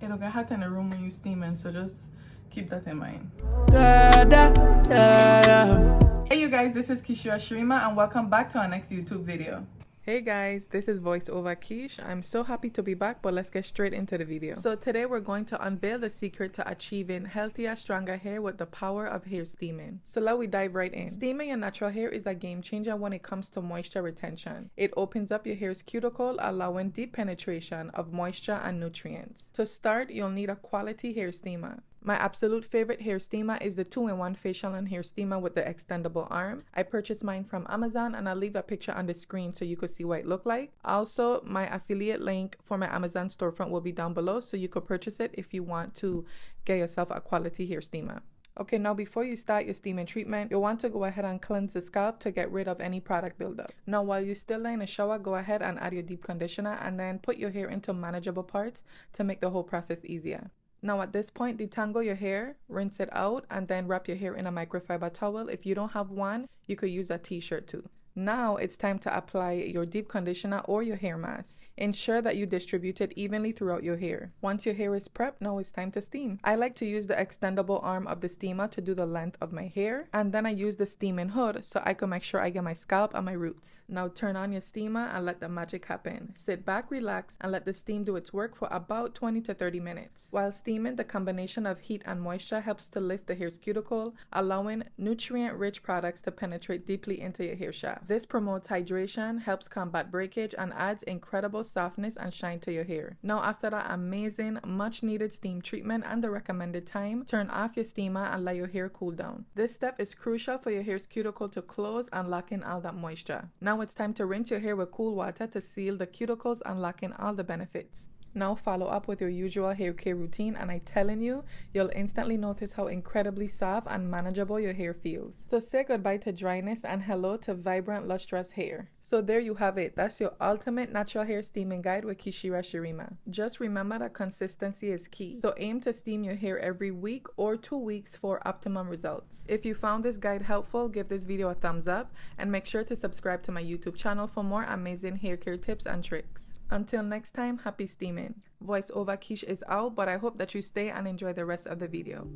It'll get hot in the room when you steaming, so just keep that in mind. Hey you guys, this is Kishira Shirima and welcome back to our next YouTube video. Hey guys, this is voiceover Kish. I'm so happy to be back, but let's get straight into the video. So today we're going to unveil the secret to achieving healthier, stronger hair with the power of hair steaming. So let we dive right in. Steaming your natural hair is a game changer when it comes to moisture retention. It opens up your hair's cuticle, allowing deep penetration of moisture and nutrients. To start, you'll need a quality hair steamer. My absolute favorite hair steamer is the 2-in-1 facial and hair steamer with the extendable arm. I purchased mine from Amazon and I'll leave a picture on the screen so you could see what it looked like. Also, my affiliate link for my Amazon storefront will be down below so you could purchase it if you want to get yourself a quality hair steamer. Okay, now before you start your steaming treatment, you'll want to go ahead and cleanse the scalp to get rid of any product buildup. Now while you're still in the shower, go ahead and add your deep conditioner and then put your hair into manageable parts to make the whole process easier. Now at this point, detangle your hair, rinse it out, and then wrap your hair in a microfiber towel. If you don't have one, you could use a t-shirt too. Now it's time to apply your deep conditioner or your hair mask. Ensure that you distribute it evenly throughout your hair. Once your hair is prepped, now it's time to steam. I like to use the extendable arm of the steamer to do the length of my hair, and then I use the steaming hood so I can make sure I get my scalp and my roots. Now turn on your steamer and let the magic happen. Sit back, relax, and let the steam do its work for about 20 to 30 minutes. While steaming, the combination of heat and moisture helps to lift the hair's cuticle, allowing nutrient-rich products to penetrate deeply into your hair shaft. This promotes hydration, helps combat breakage, and adds incredible softness and shine to your hair. Now after that amazing, much needed steam treatment and the recommended time, turn off your steamer and let your hair cool down. This step is crucial for your hair's cuticle to close and lock in all that moisture. Now it's time to rinse your hair with cool water to seal the cuticles and lock in all the benefits. Now follow up with your usual hair care routine, and I'm telling you, you'll instantly notice how incredibly soft and manageable your hair feels. So say goodbye to dryness and hello to vibrant, lustrous hair. So there you have it. That's your ultimate natural hair steaming guide with Kishira Shirima. Just remember that consistency is key. So aim to steam your hair every week or 2 weeks for optimum results. If you found this guide helpful, give this video a thumbs up and make sure to subscribe to my YouTube channel for more amazing hair care tips and tricks. Until next time, happy steaming. Voiceover Kish is out, but I hope that you stay and enjoy the rest of the video.